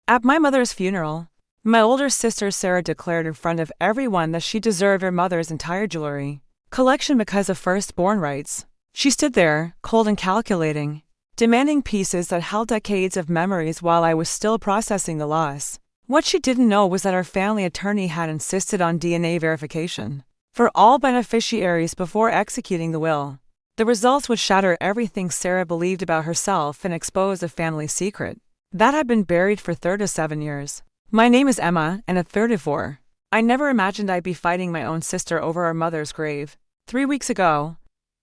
At my mother's funeral, my older sister Sarah declared in front of everyone that she deserved her mother's entire jewelry collection because of firstborn rights. She stood there, cold and calculating, demanding pieces that held decades of memories while I was still processing the loss. What she didn't know was that our family attorney had insisted on DNA verification for all beneficiaries before executing the will. The results would shatter everything Sarah believed about herself and expose a family secret that had been buried for 37 years. My name is Emma, and at 34, I never imagined I'd be fighting my own sister over our mother's grave. 3 weeks ago,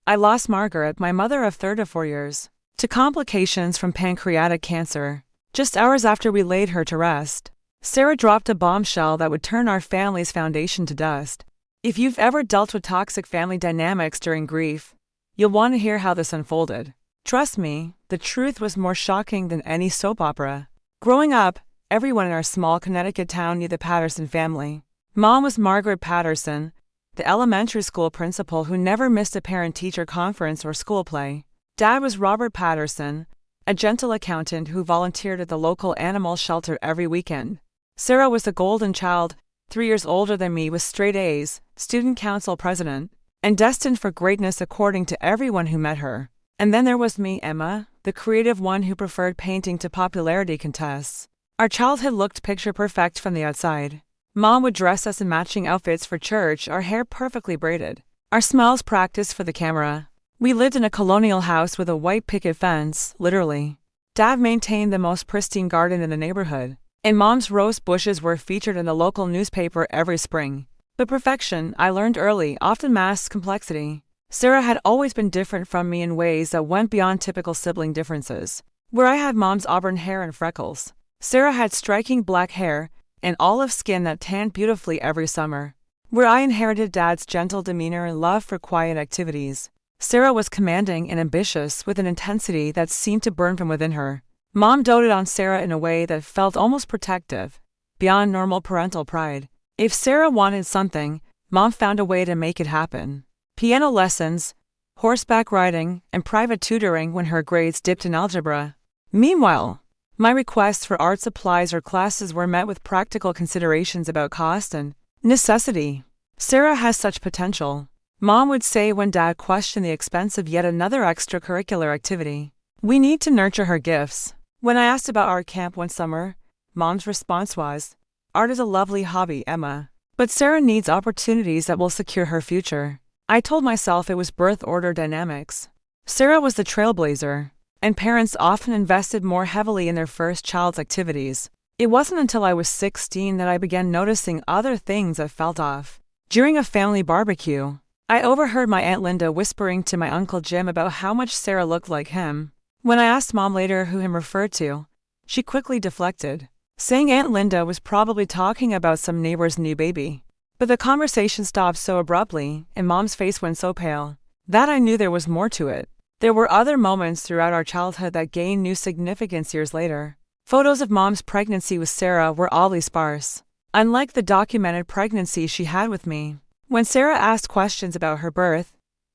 I lost Margaret, my mother of 34 years, to complications from pancreatic cancer, just hours after we laid her to rest. Sarah dropped a bombshell that would turn our family's foundation to dust. If you've ever dealt with toxic family dynamics during grief, you'll want to hear how this unfolded. Trust me, the truth was more shocking than any soap opera. Growing up, everyone in our small Connecticut town knew the Patterson family. Mom was Margaret Patterson, the elementary school principal who never missed a parent-teacher conference or school play. Dad was Robert Patterson, a gentle accountant who volunteered at the local animal shelter every weekend. Sarah was the golden child, 3 years older than me with straight A's, student council president, and destined for greatness according to everyone who met her. And then there was me, Emma, the creative one who preferred painting to popularity contests. Our childhood looked picture perfect from the outside. Mom would dress us in matching outfits for church, our hair perfectly braided, our smiles practiced for the camera. We lived in a colonial house with a white picket fence, literally. Dad maintained the most pristine garden in the neighborhood, and Mom's rose bushes were featured in the local newspaper every spring. But perfection, I learned early, often masks complexity. Sarah had always been different from me in ways that went beyond typical sibling differences. Where I had Mom's auburn hair and freckles, Sarah had striking black hair and olive skin that tanned beautifully every summer. Where I inherited Dad's gentle demeanor and love for quiet activities, Sarah was commanding and ambitious with an intensity that seemed to burn from within her. Mom doted on Sarah in a way that felt almost protective, beyond normal parental pride. If Sarah wanted something, Mom found a way to make it happen. Piano lessons, horseback riding, and private tutoring when her grades dipped in algebra. Meanwhile, my requests for art supplies or classes were met with practical considerations about cost and necessity. Sarah has such potential, Mom would say when Dad questioned the expense of yet another extracurricular activity. We need to nurture her gifts. When I asked about art camp one summer, Mom's response was, "Art is a lovely hobby, Emma, but Sarah needs opportunities that will secure her future." I told myself it was birth order dynamics. Sarah was the trailblazer, and parents often invested more heavily in their first child's activities. It wasn't until I was 16 that I began noticing other things that felt off. During a family barbecue, I overheard my Aunt Linda whispering to my Uncle Jim about how much Sarah looked like him. When I asked Mom later who him referred to, she quickly deflected, saying Aunt Linda was probably talking about some neighbor's new baby. But the conversation stopped so abruptly, and Mom's face went so pale, that I knew there was more to it. There were other moments throughout our childhood that gained new significance years later. Photos of Mom's pregnancy with Sarah were oddly sparse, unlike the documented pregnancy she had with me. When Sarah asked questions about her birth,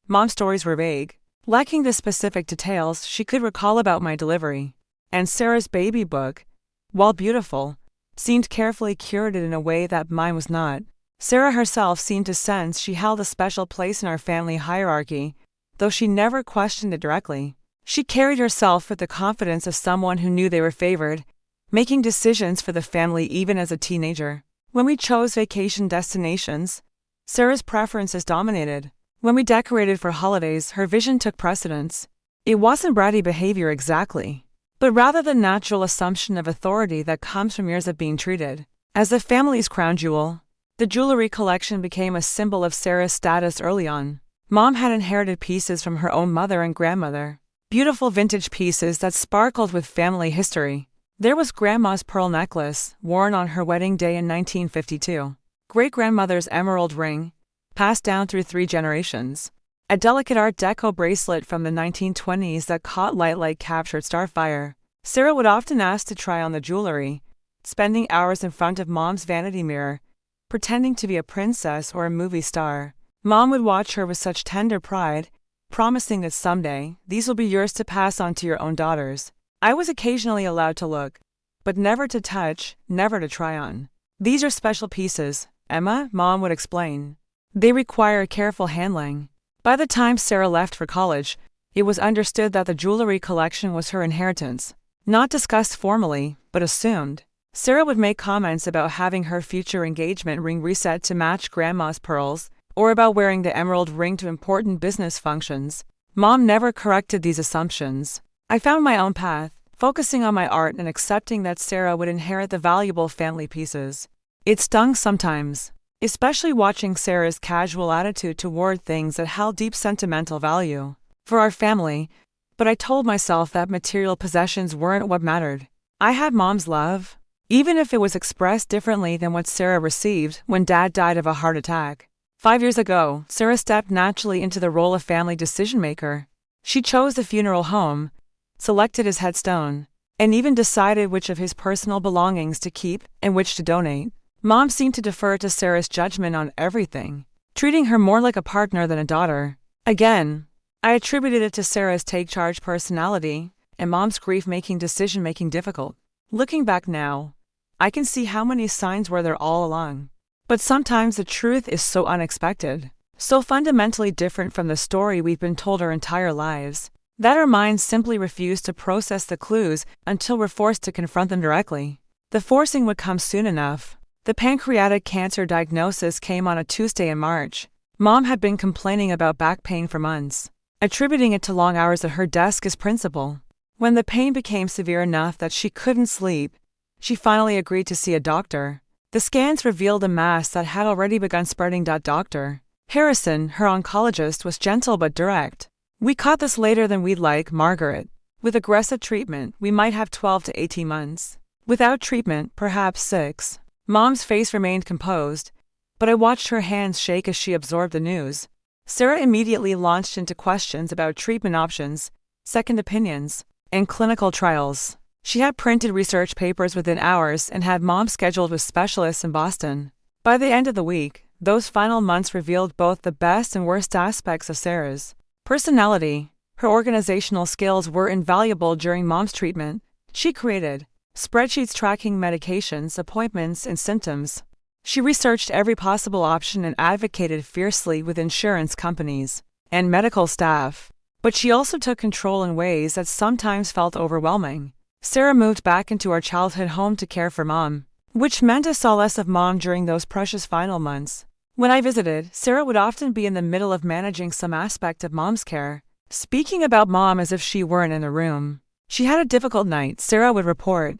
Mom's stories were vague, lacking the specific details she could recall about my delivery. And Sarah's baby book, while beautiful, seemed carefully curated in a way that mine was not. Sarah herself seemed to sense she held a special place in our family hierarchy, though she never questioned it directly. She carried herself with the confidence of someone who knew they were favored, making decisions for the family even as a teenager. When we chose vacation destinations, Sarah's preferences dominated. When we decorated for holidays, her vision took precedence. It wasn't bratty behavior exactly, but rather the natural assumption of authority that comes from years of being treated as the family's crown jewel. The jewelry collection became a symbol of Sarah's status early on. Mom had inherited pieces from her own mother and grandmother, beautiful vintage pieces that sparkled with family history. There was Grandma's pearl necklace, worn on her wedding day in 1952. Great-grandmother's emerald ring, passed down through 3 generations. A delicate Art Deco bracelet from the 1920s that caught light like captured starfire. Sarah would often ask to try on the jewelry, spending hours in front of Mom's vanity mirror, pretending to be a princess or a movie star. Mom would watch her with such tender pride, promising that someday, these will be yours to pass on to your own daughters. I was occasionally allowed to look, but never to touch, never to try on. These are special pieces, Emma, Mom would explain. They require careful handling. By the time Sarah left for college, it was understood that the jewelry collection was her inheritance. Not discussed formally, but assumed. Sarah would make comments about having her future engagement ring reset to match Grandma's pearls, or about wearing the emerald ring to important business functions. Mom never corrected these assumptions. I found my own path, focusing on my art and accepting that Sarah would inherit the valuable family pieces. It stung sometimes, especially watching Sarah's casual attitude toward things that held deep sentimental value for our family, but I told myself that material possessions weren't what mattered. I had Mom's love, even if it was expressed differently than what Sarah received when Dad died of a heart attack. 5 years ago, Sarah stepped naturally into the role of family decision-maker. She chose the funeral home, selected his headstone, and even decided which of his personal belongings to keep and which to donate. Mom seemed to defer to Sarah's judgment on everything, treating her more like a partner than a daughter. Again, I attributed it to Sarah's take-charge personality and Mom's grief making decision-making difficult. Looking back now, I can see how many signs were there all along. But sometimes the truth is so unexpected, so fundamentally different from the story we've been told our entire lives, that our minds simply refuse to process the clues until we're forced to confront them directly. The forcing would come soon enough. The pancreatic cancer diagnosis came on a Tuesday in March. Mom had been complaining about back pain for months, attributing it to long hours at her desk as principal. When the pain became severe enough that she couldn't sleep, she finally agreed to see a doctor. The scans revealed a mass that had already begun spreading. Dr. Harrison, her oncologist, was gentle but direct. "We caught this later than we'd like, Margaret. With aggressive treatment, we might have 12 to 18 months. Without treatment, perhaps 6. Mom's face remained composed, but I watched her hands shake as she absorbed the news. Sarah immediately launched into questions about treatment options, second opinions, and clinical trials. She had printed research papers within hours and had Mom scheduled with specialists in Boston. By the end of the week, those final months revealed both the best and worst aspects of Sarah's personality. Her organizational skills were invaluable during Mom's treatment. She created spreadsheets tracking medications, appointments, and symptoms. She researched every possible option and advocated fiercely with insurance companies and medical staff. But she also took control in ways that sometimes felt overwhelming. Sarah moved back into our childhood home to care for Mom, which meant I saw less of Mom during those precious final months. When I visited, Sarah would often be in the middle of managing some aspect of Mom's care, speaking about Mom as if she weren't in the room. She had a difficult night, Sarah would report.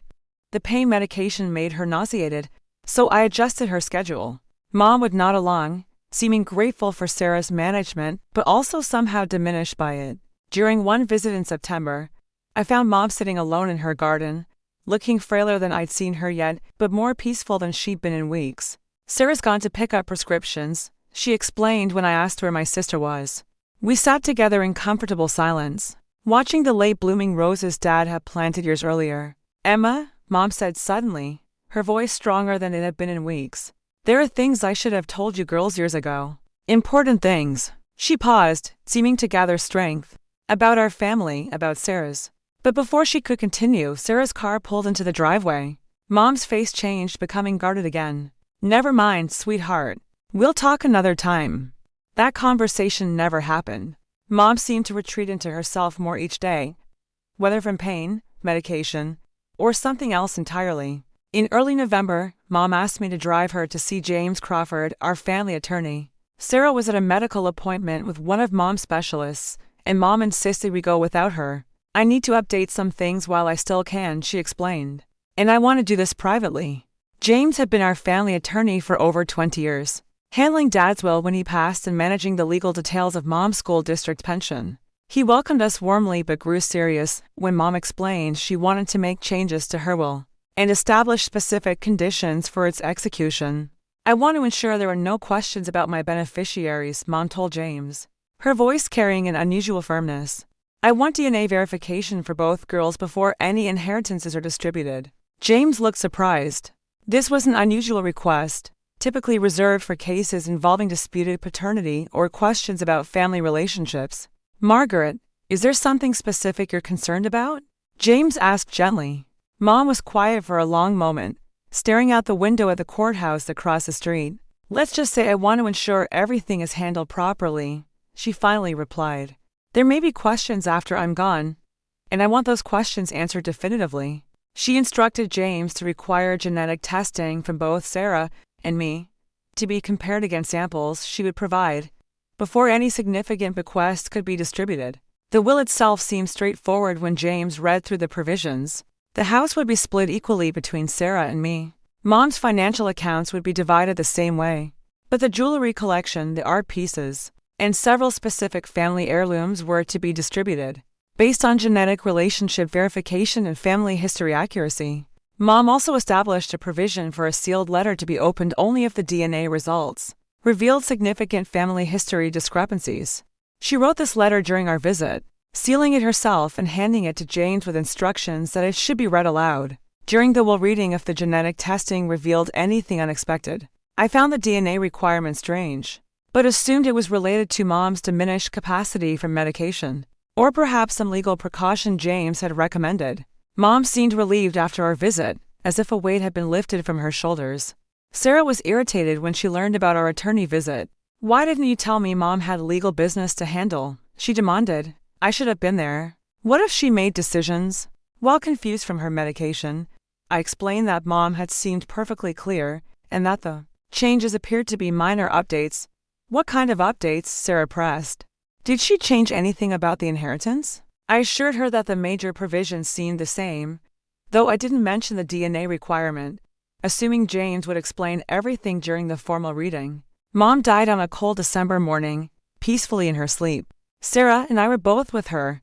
The pain medication made her nauseated, so I adjusted her schedule. Mom would nod along, seeming grateful for Sarah's management, but also somehow diminished by it. During one visit in September, I found Mom sitting alone in her garden, looking frailer than I'd seen her yet, but more peaceful than she'd been in weeks. "Sarah's gone to pick up prescriptions," she explained when I asked where my sister was. We sat together in comfortable silence, watching the late-blooming roses Dad had planted years earlier. "Emma," Mom said suddenly, her voice stronger than it had been in weeks, "there are things I should have told you girls years ago. Important things." She paused, seeming to gather strength. "About our family, about Sarah's." But before she could continue, Sarah's car pulled into the driveway. Mom's face changed, becoming guarded again. "Never mind, sweetheart. We'll talk another time." That conversation never happened. Mom seemed to retreat into herself more each day, whether from pain, medication, or something else entirely. In early November, Mom asked me to drive her to see James Crawford, our family attorney. Sarah was at a medical appointment with one of Mom's specialists, and Mom insisted we go without her. "I need to update some things while I still can," she explained. "And I want to do this privately." James had been our family attorney for over 20 years, handling Dad's will when he passed and managing the legal details of Mom's school district pension. He welcomed us warmly but grew serious when Mom explained she wanted to make changes to her will and establish specific conditions for its execution. "I want to ensure there are no questions about my beneficiaries," Mom told James, her voice carrying an unusual firmness. "I want DNA verification for both girls before any inheritances are distributed." James looked surprised. This was an unusual request, typically reserved for cases involving disputed paternity or questions about family relationships. "Margaret, is there something specific you're concerned about?" James asked gently. Mom was quiet for a long moment, staring out the window at the courthouse across the street. "Let's just say I want to ensure everything is handled properly," she finally replied. "There may be questions after I'm gone, and I want those questions answered definitively." She instructed James to require genetic testing from both Sarah and me, to be compared against samples she would provide, before any significant bequests could be distributed. The will itself seemed straightforward when James read through the provisions. The house would be split equally between Sarah and me. Mom's financial accounts would be divided the same way. But the jewelry collection, the art pieces, and several specific family heirlooms were to be distributed, based on genetic relationship verification and family history accuracy. Mom also established a provision for a sealed letter to be opened only if the DNA results revealed significant family history discrepancies. She wrote this letter during our visit, sealing it herself and handing it to James with instructions that it should be read aloud during the will reading if the genetic testing revealed anything unexpected. I found the DNA requirement strange, but assumed it was related to Mom's diminished capacity from medication, or perhaps some legal precaution James had recommended. Mom seemed relieved after our visit, as if a weight had been lifted from her shoulders. Sarah was irritated when she learned about our attorney visit. "Why didn't you tell me Mom had legal business to handle?" she demanded. "I should have been there. What if she made decisions?" While confused from her medication, I explained that Mom had seemed perfectly clear, and that the changes appeared to be minor updates. "What kind of updates?" Sarah pressed. "Did she change anything about the inheritance?" I assured her that the major provisions seemed the same, though I didn't mention the DNA requirement, assuming James would explain everything during the formal reading. Mom died on a cold December morning, peacefully in her sleep. Sarah and I were both with her,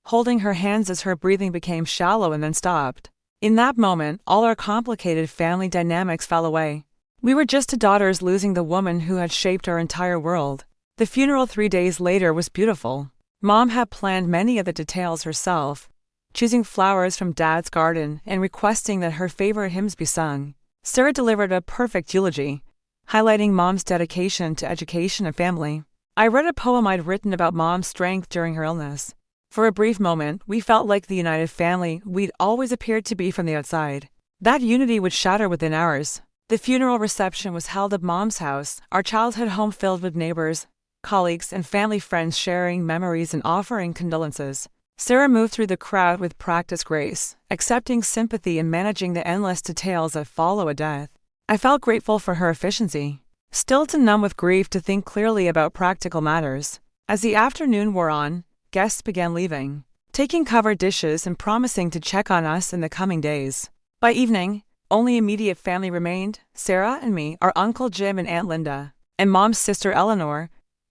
holding her hands as her breathing became shallow and then stopped. In that moment, all our complicated family dynamics fell away. We were just two daughters losing the woman who had shaped our entire world. The funeral 3 days later was beautiful. Mom had planned many of the details herself, choosing flowers from Dad's garden and requesting that her favorite hymns be sung. Sarah delivered a perfect eulogy, highlighting Mom's dedication to education and family. I read a poem I'd written about Mom's strength during her illness. For a brief moment, we felt like the united family we'd always appeared to be from the outside. That unity would shatter within hours. The funeral reception was held at Mom's house, our childhood home filled with neighbors, colleagues, and family friends sharing memories and offering condolences. Sarah moved through the crowd with practiced grace, accepting sympathy and managing the endless details that follow a death. I felt grateful for her efficiency, still too numb with grief to think clearly about practical matters. As the afternoon wore on, guests began leaving, taking covered dishes and promising to check on us in the coming days. By evening, only immediate family remained: Sarah and me, our Uncle Jim and Aunt Linda, and Mom's sister Eleanor,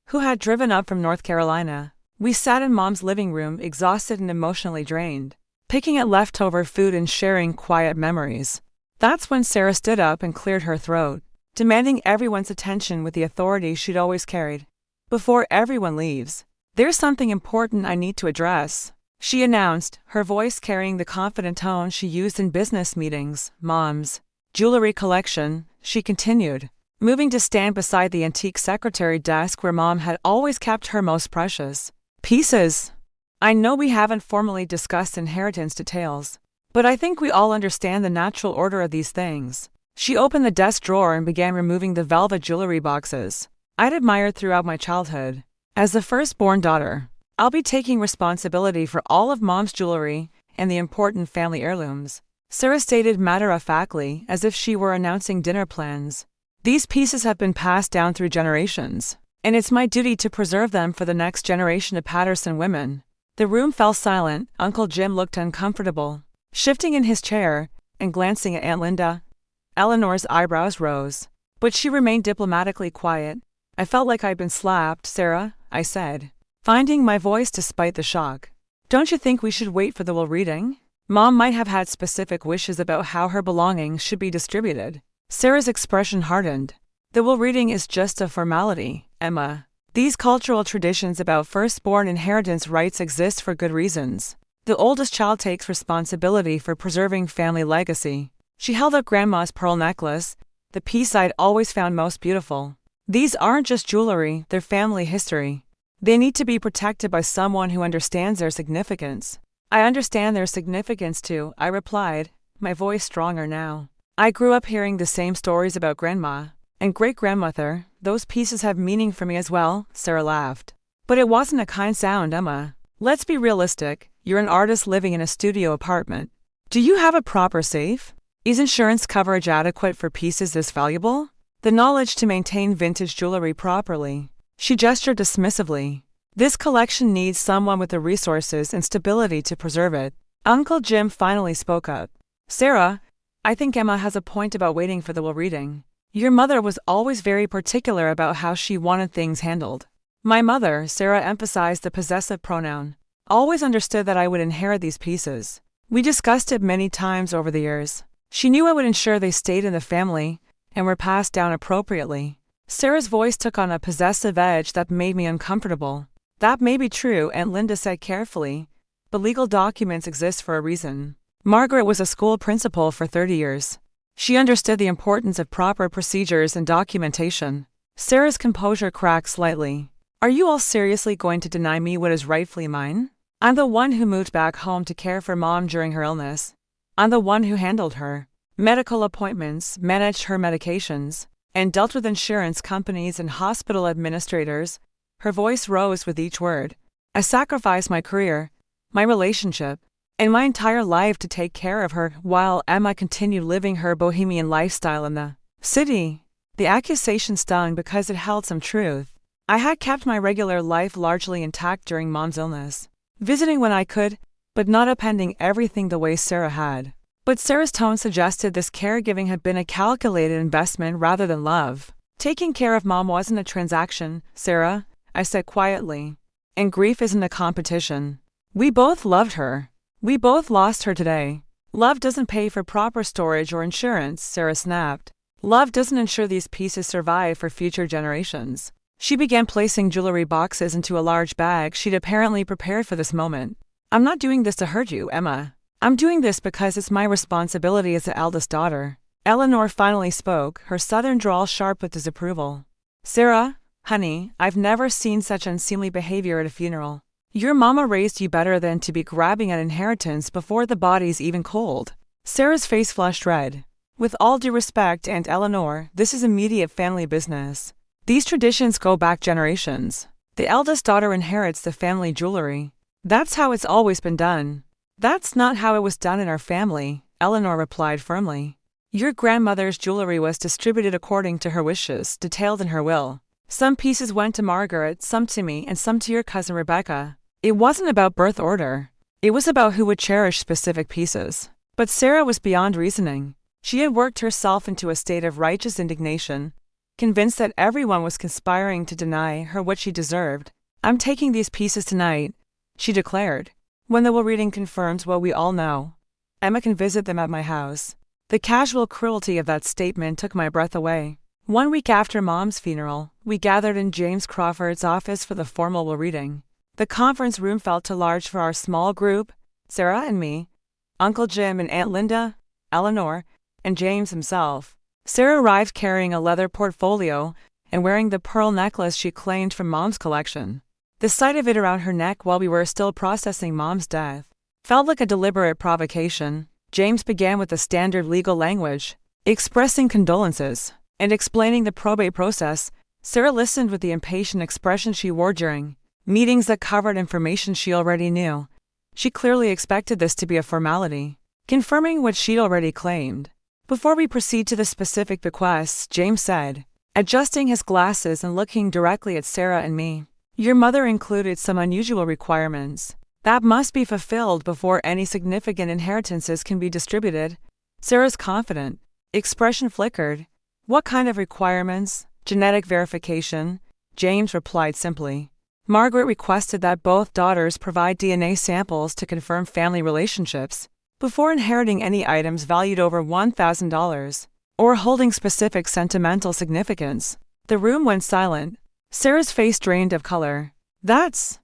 who had driven up from North Carolina. We sat in Mom's living room, exhausted and emotionally drained, picking at leftover food and sharing quiet memories. That's when Sarah stood up and cleared her throat, demanding everyone's attention with the authority she'd always carried. "Before everyone leaves, there's something important I need to address," she announced, her voice carrying the confident tone she used in business meetings. "Mom's jewelry collection," she continued, moving to stand beside the antique secretary desk where Mom had always kept her most precious pieces. "I know we haven't formally discussed inheritance details, but I think we all understand the natural order of these things." She opened the desk drawer and began removing the velvet jewelry boxes I'd admired throughout my childhood. "As the firstborn daughter, I'll be taking responsibility for all of Mom's jewelry and the important family heirlooms," Sarah stated matter-of-factly, as if she were announcing dinner plans. "These pieces have been passed down through generations, and it's my duty to preserve them for the next generation of Patterson women." The room fell silent. Uncle Jim looked uncomfortable, shifting in his chair and glancing at Aunt Linda. Eleanor's eyebrows rose, but she remained diplomatically quiet. "I felt like I'd been slapped, Sarah," I said, finding my voice despite the shock. "Don't you think we should wait for the will reading? Mom might have had specific wishes about how her belongings should be distributed." Sarah's expression hardened. "The will reading is just a formality, Emma. These cultural traditions about firstborn inheritance rights exist for good reasons. The oldest child takes responsibility for preserving family legacy." She held up Grandma's pearl necklace, the piece I'd always found most beautiful. "These aren't just jewelry, they're family history. They need to be protected by someone who understands their significance." "I understand their significance too," I replied, my voice stronger now. I grew up hearing the same stories about grandma and great-grandmother. Those pieces have meaning for me as well, Sarah laughed. But it wasn't a kind sound, Emma. Let's be realistic. You're an artist living in a studio apartment. Do you have a proper safe? Is insurance coverage adequate for pieces this valuable? The knowledge to maintain vintage jewelry properly. She gestured dismissively. This collection needs someone with the resources and stability to preserve it. Uncle Jim finally spoke up. Sarah, I think Emma has a point about waiting for the will reading. Your mother was always very particular about how she wanted things handled. My mother, Sarah emphasized the possessive pronoun, always understood that I would inherit these pieces. We discussed it many times over the years. She knew I would ensure they stayed in the family and were passed down appropriately. Sarah's voice took on a possessive edge that made me uncomfortable. That may be true, Aunt Linda said carefully, but legal documents exist for a reason. Margaret was a school principal for 30 years. She understood the importance of proper procedures and documentation. Sarah's composure cracked slightly. Are you all seriously going to deny me what is rightfully mine? I'm the one who moved back home to care for Mom during her illness. I'm the one who handled her medical appointments, managed her medications, and dealt with insurance companies and hospital administrators. Her voice rose with each word. I sacrificed my career, my relationship, and my entire life to take care of her while Emma continued living her bohemian lifestyle in the city. The accusation stung because it held some truth. I had kept my regular life largely intact during Mom's illness, visiting when I could, but not appending everything the way Sarah had. But Sarah's tone suggested this caregiving had been a calculated investment rather than love. Taking care of Mom wasn't a transaction, Sarah, I said quietly. And grief isn't a competition. We both loved her. We both lost her today. Love doesn't pay for proper storage or insurance, Sarah snapped. Love doesn't ensure these pieces survive for future generations. She began placing jewelry boxes into a large bag she'd apparently prepared for this moment. I'm not doing this to hurt you, Emma. I'm doing this because it's my responsibility as the eldest daughter. Eleanor finally spoke, her southern drawl sharp with disapproval. Sarah, honey, I've never seen such unseemly behavior at a funeral. Your mama raised you better than to be grabbing at inheritance before the body's even cold. Sarah's face flushed red. With all due respect, Aunt Eleanor, this is immediate family business. These traditions go back generations. The eldest daughter inherits the family jewelry. That's how it's always been done. That's not how it was done in our family, Eleanor replied firmly. Your grandmother's jewelry was distributed according to her wishes, detailed in her will. Some pieces went to Margaret, some to me, and some to your cousin Rebecca. It wasn't about birth order. It was about who would cherish specific pieces. But Sarah was beyond reasoning. She had worked herself into a state of righteous indignation, convinced that everyone was conspiring to deny her what she deserved. I'm taking these pieces tonight, she declared. When the will reading confirms what we all know, Emma can visit them at my house. The casual cruelty of that statement took my breath away. 1 week after Mom's funeral, we gathered in James Crawford's office for the formal will reading. The conference room felt too large for our small group, Sarah and me, Uncle Jim and Aunt Linda, Eleanor, and James himself. Sarah arrived carrying a leather portfolio and wearing the pearl necklace she claimed from Mom's collection. The sight of it around her neck while we were still processing Mom's death felt like a deliberate provocation. James began with the standard legal language, expressing condolences and explaining the probate process. Sarah listened with the impatient expression she wore during meetings that covered information she already knew. She clearly expected this to be a formality, confirming what she'd already claimed. Before we proceed to the specific bequests, James said, adjusting his glasses and looking directly at Sarah and me, your mother included some unusual requirements that must be fulfilled before any significant inheritances can be distributed. Sarah's confident expression flickered. What kind of requirements? Genetic verification, James replied simply. Margaret requested that both daughters provide DNA samples to confirm family relationships before inheriting any items valued over $1,000 or holding specific sentimental significance. The room went silent. Sarah's face drained of color. That's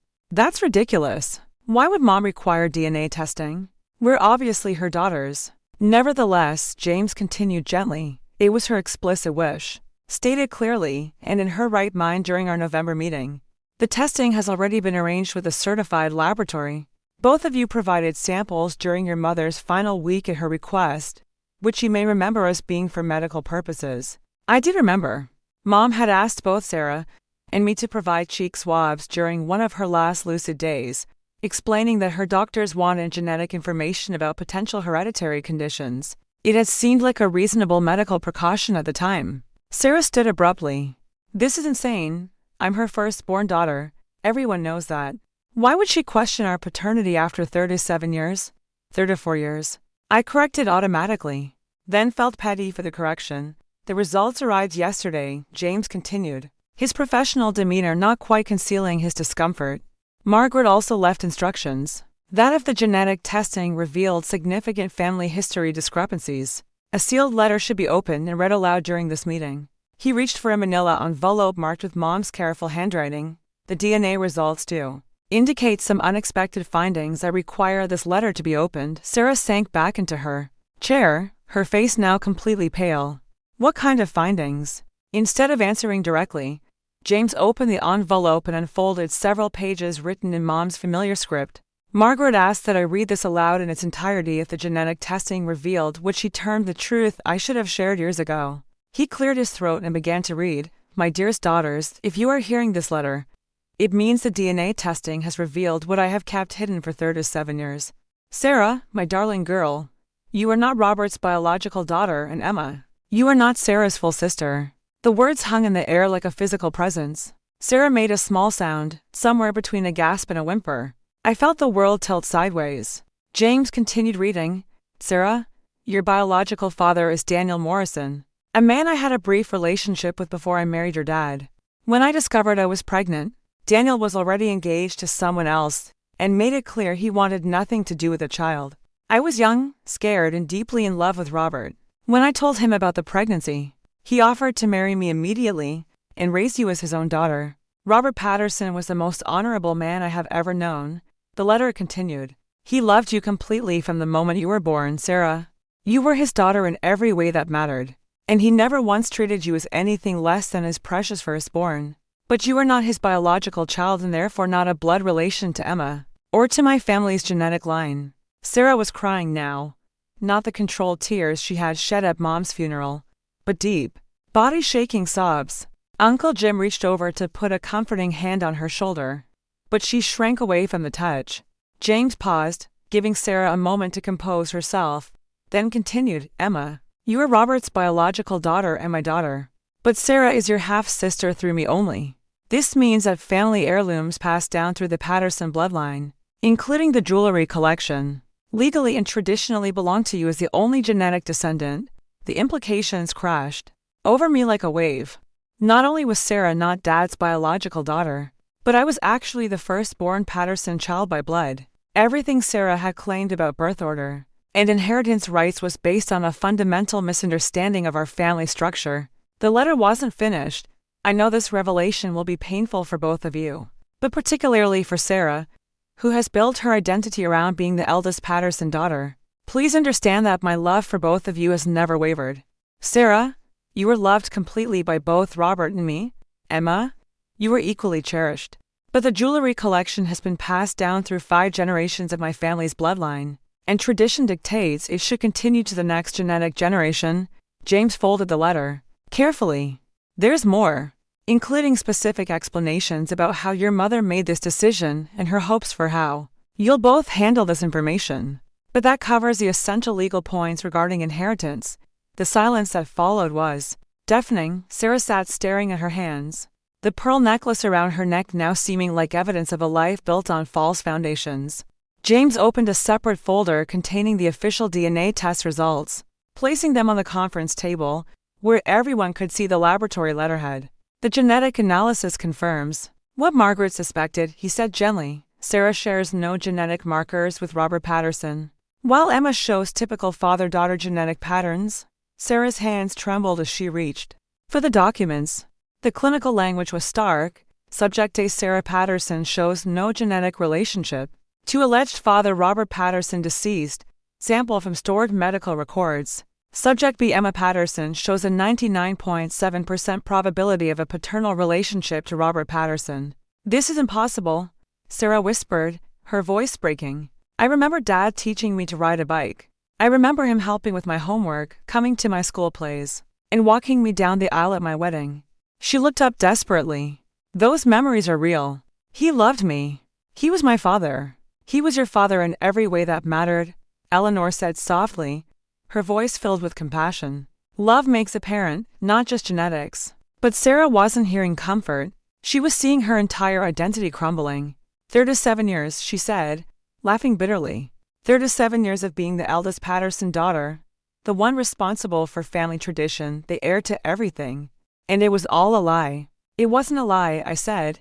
ridiculous. Why would Mom require DNA testing? We're obviously her daughters. Nevertheless, James continued gently, it was her explicit wish, stated clearly and in her right mind during our November meeting. The testing has already been arranged with a certified laboratory. Both of you provided samples during your mother's final week at her request, which you may remember as being for medical purposes. I did remember. Mom had asked both Sarah and me to provide cheek swabs during one of her last lucid days, explaining that her doctors wanted genetic information about potential hereditary conditions. It had seemed like a reasonable medical precaution at the time. Sarah stood abruptly. This is insane. I'm her firstborn daughter. Everyone knows that. Why would she question our paternity after 37 years? 34 years. I corrected automatically, then felt petty for the correction. The results arrived yesterday, James continued, his professional demeanor not quite concealing his discomfort. Margaret also left instructions. That of the genetic testing revealed significant family history discrepancies. A sealed letter should be opened and read aloud during this meeting. He reached for a manila envelope marked with Mom's careful handwriting. The DNA results do indicate some unexpected findings that require this letter to be opened. Sarah sank back into her chair, her face now completely pale. What kind of findings? Instead of answering directly, James opened the envelope and unfolded several pages written in Mom's familiar script. Margaret asked that I read this aloud in its entirety if the genetic testing revealed what she termed the truth I should have shared years ago. He cleared his throat and began to read, My dearest daughters, if you are hearing this letter, it means the DNA testing has revealed what I have kept hidden for 37 years. Sarah, my darling girl, you are not Robert's biological daughter, and Emma, you are not Sarah's full sister. The words hung in the air like a physical presence. Sarah made a small sound, somewhere between a gasp and a whimper. I felt the world tilt sideways. James continued reading, Sarah, your biological father is Daniel Morrison, a man I had a brief relationship with before I married your dad. When I discovered I was pregnant, Daniel was already engaged to someone else and made it clear he wanted nothing to do with the child. I was young, scared, and deeply in love with Robert. When I told him about the pregnancy, he offered to marry me immediately and raise you as his own daughter. Robert Patterson was the most honorable man I have ever known. The letter continued. He loved you completely from the moment you were born, Sarah. You were his daughter in every way that mattered, and he never once treated you as anything less than his precious firstborn. But you are not his biological child and therefore not a blood relation to Emma, or to my family's genetic line. Sarah was crying now, not the controlled tears she had shed at Mom's funeral, but deep, body-shaking sobs. Uncle Jim reached over to put a comforting hand on her shoulder, but she shrank away from the touch. James paused, giving Sarah a moment to compose herself, then continued, Emma, you are Robert's biological daughter and my daughter, but Sarah is your half-sister through me only. This means that family heirlooms passed down through the Patterson bloodline, including the jewelry collection, legally and traditionally belong to you as the only genetic descendant. The implications crashed over me like a wave. Not only was Sarah not Dad's biological daughter, but I was actually the firstborn Patterson child by blood. Everything Sarah had claimed about birth order and inheritance rights was based on a fundamental misunderstanding of our family structure. The letter wasn't finished. I know this revelation will be painful for both of you, but particularly for Sarah, who has built her identity around being the eldest Patterson daughter. Please understand that my love for both of you has never wavered. Sarah, you were loved completely by both Robert and me. Emma, you were equally cherished. But the jewelry collection has been passed down through 5 generations of my family's bloodline, and tradition dictates it should continue to the next genetic generation. James folded the letter carefully. There's more, including specific explanations about how your mother made this decision and her hopes for how you'll both handle this information. But that covers the essential legal points regarding inheritance. The silence that followed was deafening. Sarah sat staring at her hands, the pearl necklace around her neck now seeming like evidence of a life built on false foundations. James opened a separate folder containing the official DNA test results, placing them on the conference table, where everyone could see the laboratory letterhead. The genetic analysis confirms what Margaret suspected, he said gently. Sarah shares no genetic markers with Robert Patterson, while Emma shows typical father-daughter genetic patterns. Sarah's hands trembled as she reached for the documents. The clinical language was stark. Subject A Sarah Patterson shows no genetic relationship to alleged father Robert Patterson deceased. Sample from stored medical records. Subject B Emma Patterson shows a 99.7% probability of a paternal relationship to Robert Patterson. This is impossible, Sarah whispered, her voice breaking. I remember Dad teaching me to ride a bike. I remember him helping with my homework, coming to my school plays, and walking me down the aisle at my wedding. She looked up desperately. Those memories are real. He loved me. He was my father. He was your father in every way that mattered, Eleanor said softly, her voice filled with compassion. Love makes apparent, not just genetics. But Sarah wasn't hearing comfort. She was seeing her entire identity crumbling. 37 years, she said, laughing bitterly. 37 years of being the eldest Patterson daughter, the one responsible for family tradition, the heir to everything. And it was all a lie. It wasn't a lie, I said,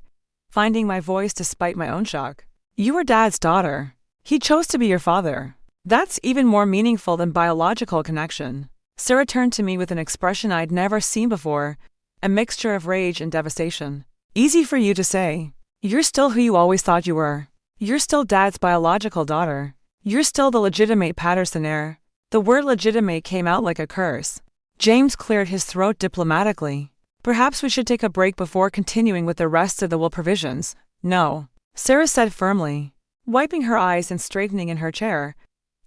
finding my voice despite my own shock. You were Dad's daughter. He chose to be your father. That's even more meaningful than biological connection. Sarah turned to me with an expression I'd never seen before, a mixture of rage and devastation. Easy for you to say. You're still who you always thought you were. You're still Dad's biological daughter. You're still the legitimate Patterson heir. The word legitimate came out like a curse. James cleared his throat diplomatically. Perhaps we should take a break before continuing with the rest of the will provisions. No, Sarah said firmly, wiping her eyes and straightening in her chair.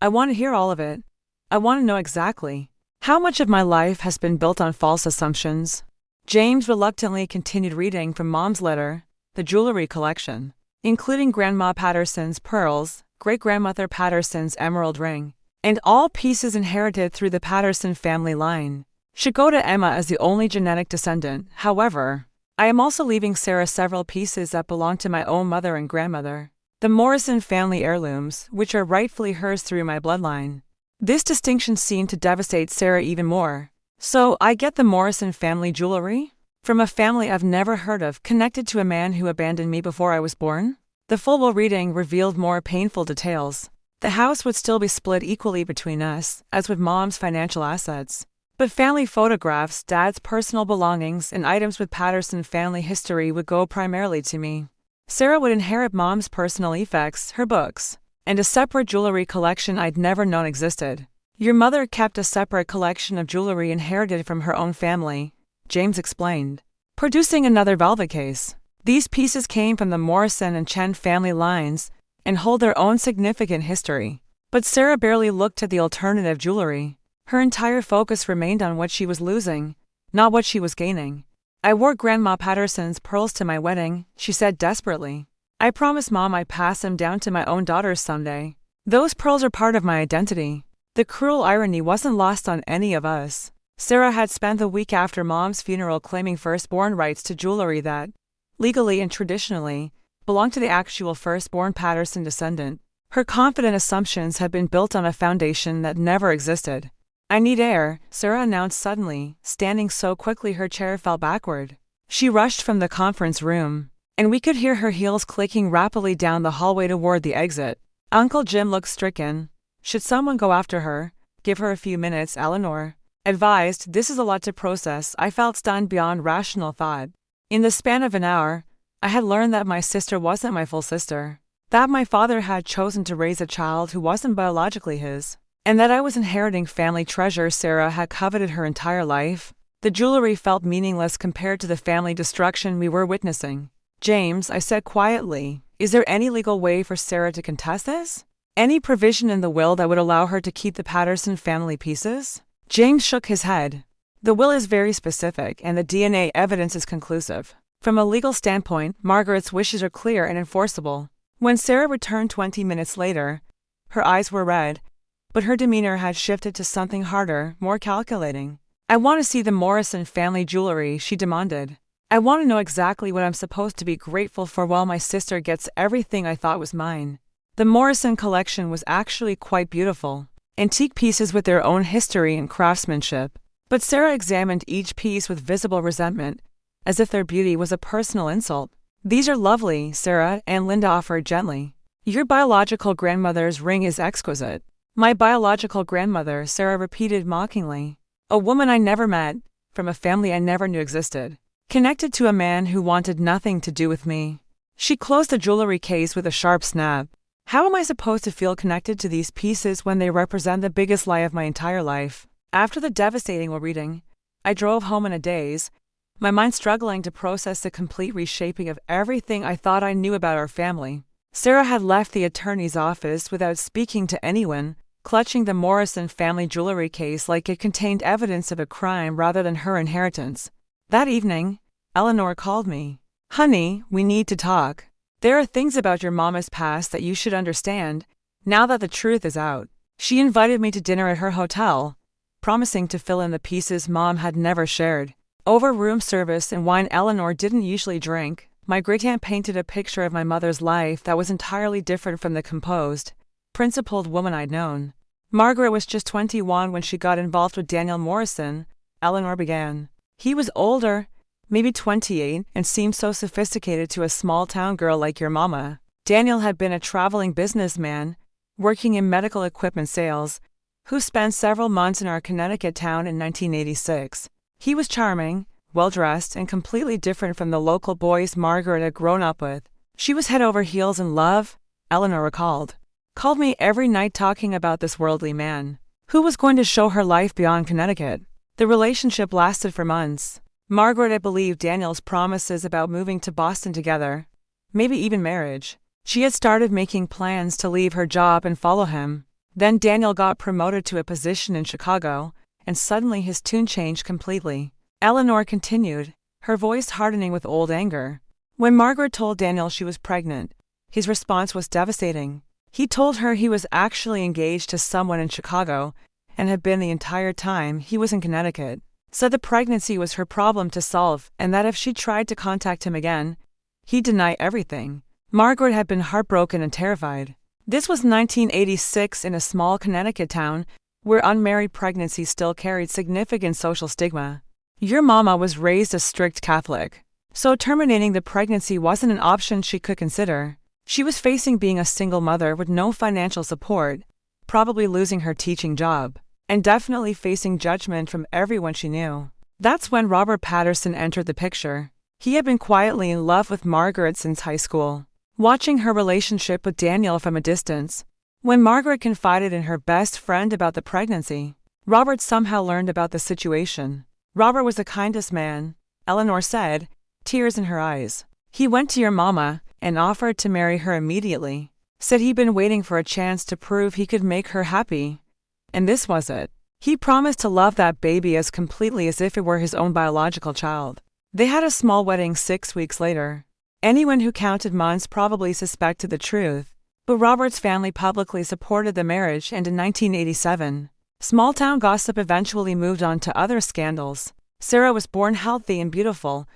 I want to hear all of it. I want to know exactly how much of my life has been built on false assumptions. James reluctantly continued reading from Mom's letter, the jewelry collection, including Grandma Patterson's pearls, great-grandmother Patterson's emerald ring, and all pieces inherited through the Patterson family line, should go to Emma as the only genetic descendant. However, I am also leaving Sarah several pieces that belong to my own mother and grandmother, the Morrison family heirlooms, which are rightfully hers through my bloodline. This distinction seemed to devastate Sarah even more. So, I get the Morrison family jewelry? From a family I've never heard of, connected to a man who abandoned me before I was born? The full will reading revealed more painful details. The house would still be split equally between us, as would Mom's financial assets. But family photographs, Dad's personal belongings, and items with Patterson family history would go primarily to me. Sarah would inherit Mom's personal effects, her books, and a separate jewelry collection I'd never known existed. Your mother kept a separate collection of jewelry inherited from her own family, James explained, producing another velvet case. These pieces came from the Morrison and Chen family lines and hold their own significant history. But Sarah barely looked at the alternative jewelry. Her entire focus remained on what she was losing, not what she was gaining. I wore Grandma Patterson's pearls to my wedding, she said desperately. I promised Mom I'd pass them down to my own daughters someday. Those pearls are part of my identity. The cruel irony wasn't lost on any of us. Sarah had spent the week after Mom's funeral claiming firstborn rights to jewelry that, legally and traditionally, belonged to the actual firstborn Patterson descendant. Her confident assumptions had been built on a foundation that never existed. I need air, Sarah announced suddenly, standing so quickly her chair fell backward. She rushed from the conference room, and we could hear her heels clicking rapidly down the hallway toward the exit. Uncle Jim looked stricken. Should someone go after her? Give her a few minutes, Eleanor advised. This is a lot to process. I felt stunned beyond rational thought. In the span of an hour, I had learned that my sister wasn't my full sister, that my father had chosen to raise a child who wasn't biologically his, and that I was inheriting family treasure Sarah had coveted her entire life. The jewelry felt meaningless compared to the family destruction we were witnessing. James, I said quietly, is there any legal way for Sarah to contest this? Any provision in the will that would allow her to keep the Patterson family pieces? James shook his head. The will is very specific and the DNA evidence is conclusive. From a legal standpoint, Margaret's wishes are clear and enforceable. When Sarah returned 20 minutes later, her eyes were red, but her demeanor had shifted to something harder, more calculating. I want to see the Morrison family jewelry, she demanded. I want to know exactly what I'm supposed to be grateful for while my sister gets everything I thought was mine. The Morrison collection was actually quite beautiful. Antique pieces with their own history and craftsmanship. But Sarah examined each piece with visible resentment, as if their beauty was a personal insult. These are lovely, Sarah, and Linda offered gently. Your biological grandmother's ring is exquisite. My biological grandmother, Sarah repeated mockingly. A woman I never met, from a family I never knew existed. Connected to a man who wanted nothing to do with me. She closed the jewelry case with a sharp snap. How am I supposed to feel connected to these pieces when they represent the biggest lie of my entire life? After the devastating reading, I drove home in a daze, my mind struggling to process the complete reshaping of everything I thought I knew about our family. Sarah had left the attorney's office without speaking to anyone, clutching the Morrison family jewelry case like it contained evidence of a crime rather than her inheritance. That evening, Eleanor called me. "Honey, we need to talk. There are things about your mama's past that you should understand, now that the truth is out." She invited me to dinner at her hotel, promising to fill in the pieces Mom had never shared. Over room service and wine Eleanor didn't usually drink, my great-aunt painted a picture of my mother's life that was entirely different from the composed, principled woman I'd known. "Margaret was just 21 when she got involved with Daniel Morrison," Eleanor began. "He was older, maybe 28, and seemed so sophisticated to a small-town girl like your mama. Daniel had been a traveling businessman, working in medical equipment sales, who spent several months in our Connecticut town in 1986. He was charming, well-dressed, and completely different from the local boys Margaret had grown up with. She was head over heels in love," Eleanor recalled. "Called me every night talking about this worldly man, who was going to show her life beyond Connecticut." The relationship lasted for months. Margaret had believed Daniel's promises about moving to Boston together, maybe even marriage. She had started making plans to leave her job and follow him. Then Daniel got promoted to a position in Chicago, and suddenly his tune changed completely. Eleanor continued, her voice hardening with old anger. When Margaret told Daniel she was pregnant, his response was devastating. He told her he was actually engaged to someone in Chicago and had been the entire time he was in Connecticut. Said the pregnancy was her problem to solve and that if she tried to contact him again, he'd deny everything. Margaret had been heartbroken and terrified. This was 1986 in a small Connecticut town where unmarried pregnancy still carried significant social stigma. Your mama was raised a strict Catholic, so terminating the pregnancy wasn't an option she could consider. She was facing being a single mother with no financial support, probably losing her teaching job, and definitely facing judgment from everyone she knew. That's when Robert Patterson entered the picture. He had been quietly in love with Margaret since high school, watching her relationship with Daniel from a distance. When Margaret confided in her best friend about the pregnancy, Robert somehow learned about the situation. Robert was the kindest man, Eleanor said, tears in her eyes. He went to your mama and offered to marry her immediately. Said he'd been waiting for a chance to prove he could make her happy. And this was it. He promised to love that baby as completely as if it were his own biological child. They had a small wedding 6 weeks later. Anyone who counted months probably suspected the truth, but Robert's family publicly supported the marriage, and in 1987, small-town gossip eventually moved on to other scandals. Sarah was born healthy and beautiful,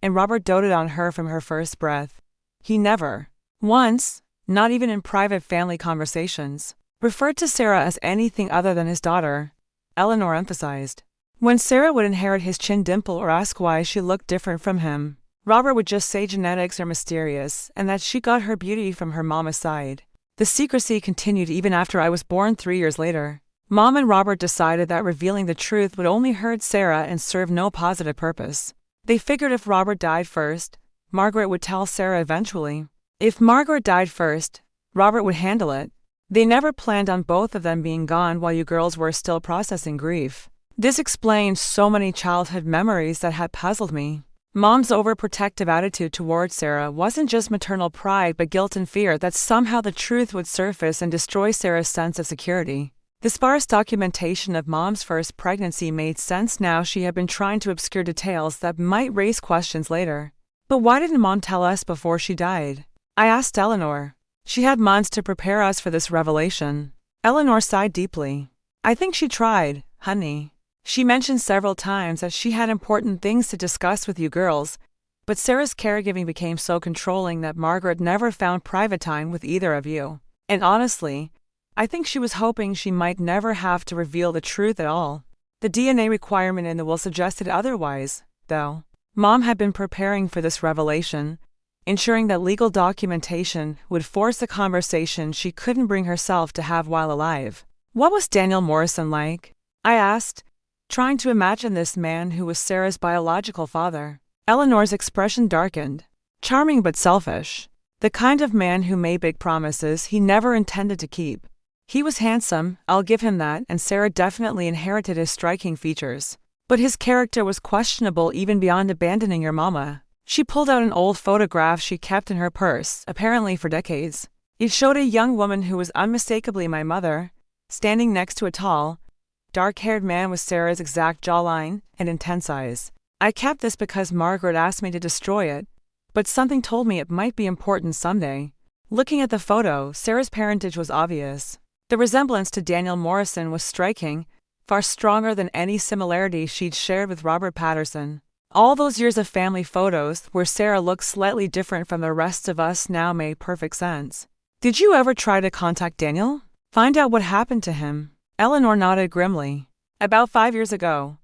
and Robert doted on her from her first breath. He never, once, not even in private family conversations, referred to Sarah as anything other than his daughter, Eleanor emphasized. When Sarah would inherit his chin dimple or ask why she looked different from him, Robert would just say genetics are mysterious and that she got her beauty from her mama's side. The secrecy continued even after I was born 3 years later. Mom and Robert decided that revealing the truth would only hurt Sarah and serve no positive purpose. They figured if Robert died first, Margaret would tell Sarah eventually. If Margaret died first, Robert would handle it. They never planned on both of them being gone while you girls were still processing grief. This explained so many childhood memories that had puzzled me. Mom's overprotective attitude towards Sarah wasn't just maternal pride but guilt and fear that somehow the truth would surface and destroy Sarah's sense of security. The sparse documentation of Mom's first pregnancy made sense now. She had been trying to obscure details that might raise questions later. But why didn't Mom tell us before she died? I asked Eleanor. She had months to prepare us for this revelation. Eleanor sighed deeply. I think she tried, honey. She mentioned several times that she had important things to discuss with you girls, but Sarah's caregiving became so controlling that Margaret never found private time with either of you. And honestly, I think she was hoping she might never have to reveal the truth at all. The DNA requirement in the will suggested otherwise, though. Mom had been preparing for this revelation, ensuring that legal documentation would force a conversation she couldn't bring herself to have while alive. What was Daniel Morrison like? I asked, trying to imagine this man who was Sarah's biological father. Eleanor's expression darkened. Charming but selfish. The kind of man who made big promises he never intended to keep. He was handsome, I'll give him that, and Sarah definitely inherited his striking features. But his character was questionable even beyond abandoning your mama. She pulled out an old photograph she kept in her purse, apparently for decades. It showed a young woman who was unmistakably my mother, standing next to a tall, dark-haired man with Sarah's exact jawline and intense eyes. I kept this because Margaret asked me to destroy it, but something told me it might be important someday. Looking at the photo, Sarah's parentage was obvious. The resemblance to Daniel Morrison was striking, far stronger than any similarity she'd shared with Robert Patterson. All those years of family photos where Sarah looked slightly different from the rest of us now made perfect sense. Did you ever try to contact Daniel? Find out what happened to him? Eleanor nodded grimly. About 5 years ago,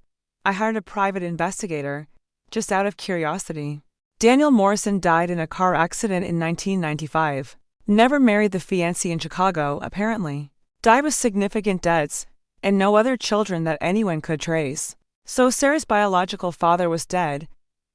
I hired a private investigator, just out of curiosity. Daniel Morrison died in a car accident in 1995. Never married the fiancée in Chicago, apparently. Died with significant debts, and no other children that anyone could trace. So Sarah's biological father was dead,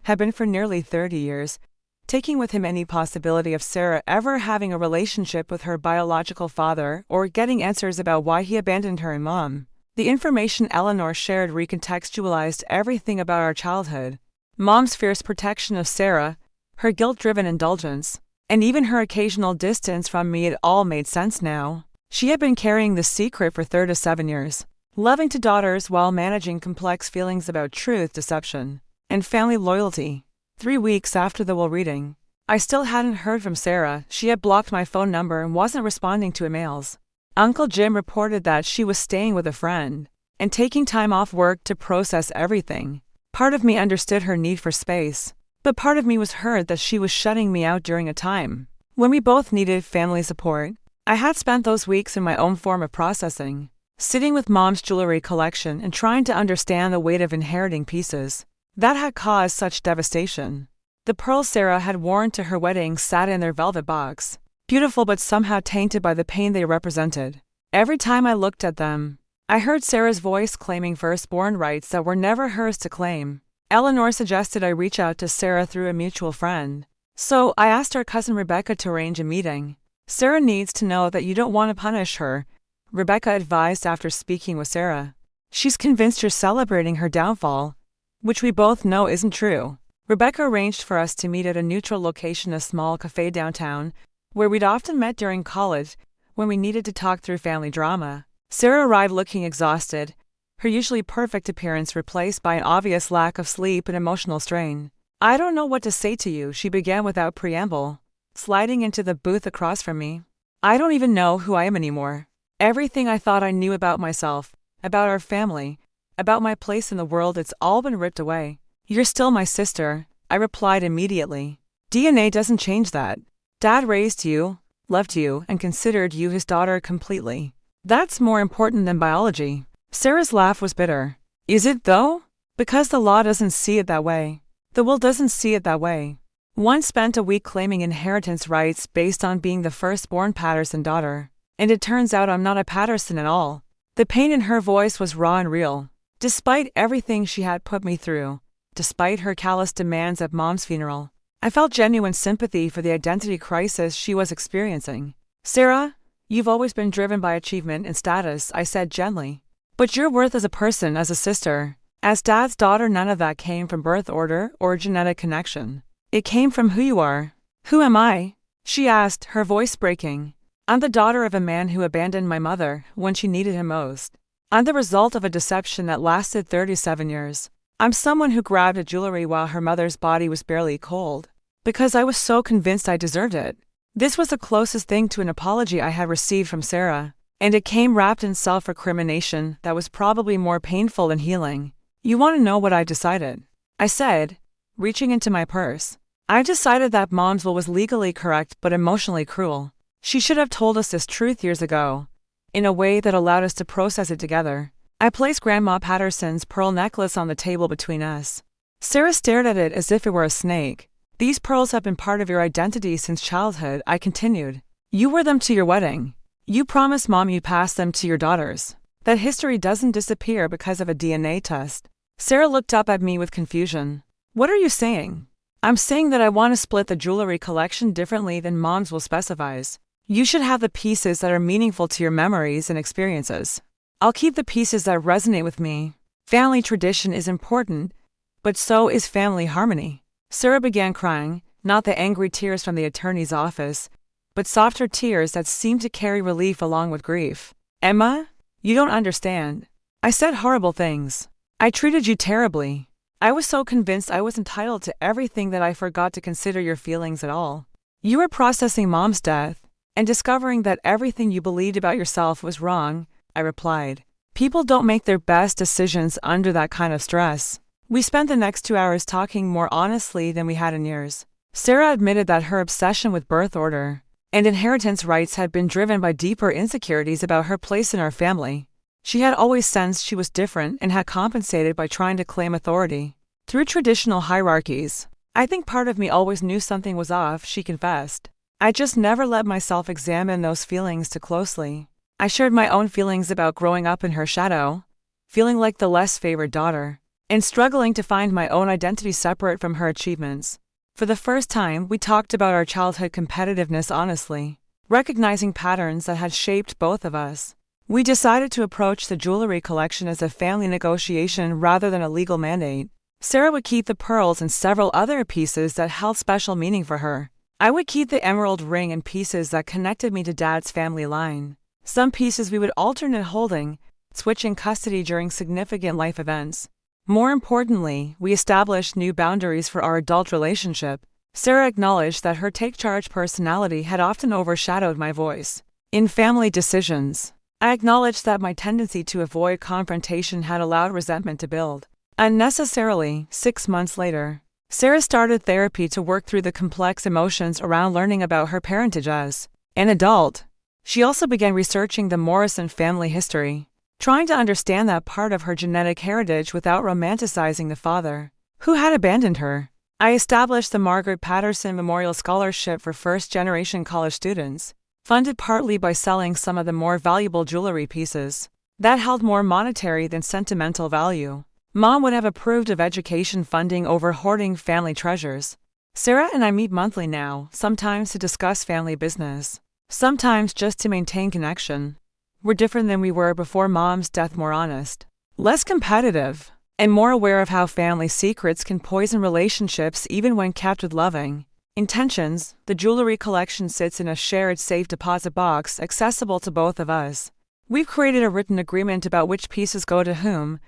had been for nearly 30 years, taking with him any possibility of Sarah ever having a relationship with her biological father or getting answers about why he abandoned her and Mom. The information Eleanor shared recontextualized everything about our childhood. Mom's fierce protection of Sarah, her guilt-driven indulgence, and even her occasional distance from me, it all made sense now. She had been carrying this secret for 37 years, loving to daughters while managing complex feelings about truth, deception, and family loyalty. 3 weeks after the will reading, I still hadn't heard from Sarah. She had blocked my phone number and wasn't responding to emails. Uncle Jim reported that she was staying with a friend and taking time off work to process everything. Part of me understood her need for space, but part of me was hurt that she was shutting me out during a time when we both needed family support. I had spent those weeks in my own form of processing, sitting with Mom's jewelry collection and trying to understand the weight of inheriting pieces that had caused such devastation. The pearls Sarah had worn to her wedding sat in their velvet box, beautiful but somehow tainted by the pain they represented. Every time I looked at them, I heard Sarah's voice claiming firstborn rights that were never hers to claim. Eleanor suggested I reach out to Sarah through a mutual friend. So I asked our cousin Rebecca to arrange a meeting. Sarah needs to know that you don't want to punish her, Rebecca advised after speaking with Sarah. She's convinced you're celebrating her downfall, which we both know isn't true. Rebecca arranged for us to meet at a neutral location, a small cafe downtown, where we'd often met during college when we needed to talk through family drama. Sarah arrived looking exhausted, her usually perfect appearance replaced by an obvious lack of sleep and emotional strain. I don't know what to say to you, she began without preamble, sliding into the booth across from me. I don't even know who I am anymore. Everything I thought I knew about myself, about our family, about my place in the world, it's all been ripped away. You're still my sister, I replied immediately. DNA doesn't change that. Dad raised you, loved you, and considered you his daughter completely. That's more important than biology. Sarah's laugh was bitter. Is it though? Because the law doesn't see it that way. The will doesn't see it that way. One spent a week claiming inheritance rights based on being the firstborn Patterson daughter. And it turns out I'm not a Patterson at all. The pain in her voice was raw and real. Despite everything she had put me through, despite her callous demands at Mom's funeral, I felt genuine sympathy for the identity crisis she was experiencing. Sarah, you've always been driven by achievement and status, I said gently. But your worth as a person, as a sister, as Dad's daughter, none of that came from birth order or genetic connection. It came from who you are. Who am I? She asked, her voice breaking. I'm the daughter of a man who abandoned my mother when she needed him most. I'm the result of a deception that lasted 37 years. I'm someone who grabbed at jewelry while her mother's body was barely cold, because I was so convinced I deserved it. This was the closest thing to an apology I had received from Sarah, and it came wrapped in self-recrimination that was probably more painful than healing. You want to know what I decided? I said, reaching into my purse. I decided that Mom's will was legally correct but emotionally cruel. She should have told us this truth years ago, in a way that allowed us to process it together. I placed Grandma Patterson's pearl necklace on the table between us. Sarah stared at it as if it were a snake. These pearls have been part of your identity since childhood, I continued. You wore them to your wedding. You promised Mom you'd pass them to your daughters. That history doesn't disappear because of a DNA test. Sarah looked up at me with confusion. What are you saying? I'm saying that I want to split the jewelry collection differently than Mom's will specifies. You should have the pieces that are meaningful to your memories and experiences. I'll keep the pieces that resonate with me. Family tradition is important, but so is family harmony. Sarah began crying, not the angry tears from the attorney's office, but softer tears that seemed to carry relief along with grief. "Emma, you don't understand. I said horrible things. I treated you terribly. I was so convinced I was entitled to everything that I forgot to consider your feelings at all. You were processing Mom's death and discovering that everything you believed about yourself was wrong," I replied. "People don't make their best decisions under that kind of stress." We spent the next 2 hours talking more honestly than we had in years. Sarah admitted that her obsession with birth order and inheritance rights had been driven by deeper insecurities about her place in our family. She had always sensed she was different and had compensated by trying to claim authority through traditional hierarchies. "I think part of me always knew something was off," she confessed. "I just never let myself examine those feelings too closely." I shared my own feelings about growing up in her shadow, feeling like the less favored daughter, and struggling to find my own identity separate from her achievements. For the first time, we talked about our childhood competitiveness honestly, recognizing patterns that had shaped both of us. We decided to approach the jewelry collection as a family negotiation rather than a legal mandate. Sarah would keep the pearls and several other pieces that held special meaning for her. I would keep the emerald ring and pieces that connected me to Dad's family line. Some pieces we would alternate holding, switching custody during significant life events. More importantly, we established new boundaries for our adult relationship. Sarah acknowledged that her take-charge personality had often overshadowed my voice in family decisions. I acknowledged that my tendency to avoid confrontation had allowed resentment to build unnecessarily. 6 months later, Sarah started therapy to work through the complex emotions around learning about her parentage as an adult. She also began researching the Morrison family history, trying to understand that part of her genetic heritage without romanticizing the father who had abandoned her. I established the Margaret Patterson Memorial Scholarship for first-generation college students, funded partly by selling some of the more valuable jewelry pieces that held more monetary than sentimental value. Mom would have approved of education funding over hoarding family treasures. Sarah and I meet monthly now, sometimes to discuss family business, sometimes just to maintain connection. We're different than we were before Mom's death, more honest, less competitive, and more aware of how family secrets can poison relationships even when kept with loving intentions. The jewelry collection sits in a shared safe deposit box accessible to both of us. We've created a written agreement about which pieces go to whom,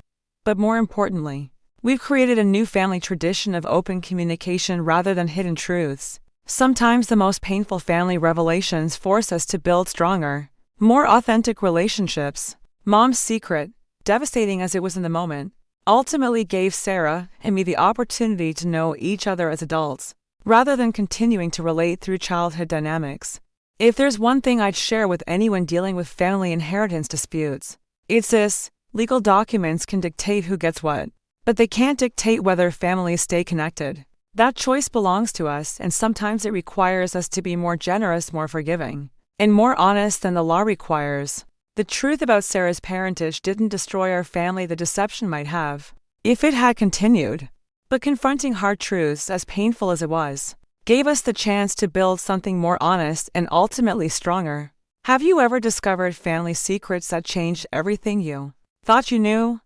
but more importantly, we've created a new family tradition of open communication rather than hidden truths. Sometimes the most painful family revelations force us to build stronger, more authentic relationships. Mom's secret, devastating as it was in the moment, ultimately gave Sarah and me the opportunity to know each other as adults, rather than continuing to relate through childhood dynamics. If there's one thing I'd share with anyone dealing with family inheritance disputes, it's this: legal documents can dictate who gets what, but they can't dictate whether families stay connected. That choice belongs to us, and sometimes it requires us to be more generous, more forgiving, and more honest than the law requires. The truth about Sarah's parentage didn't destroy our family the deception might have, if it had continued. But confronting hard truths, as painful as it was, gave us the chance to build something more honest and ultimately stronger. Have you ever discovered family secrets that changed everything you thought you knew?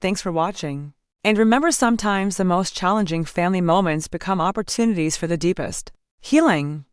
Thanks for watching. And remember, sometimes the most challenging family moments become opportunities for the deepest healing.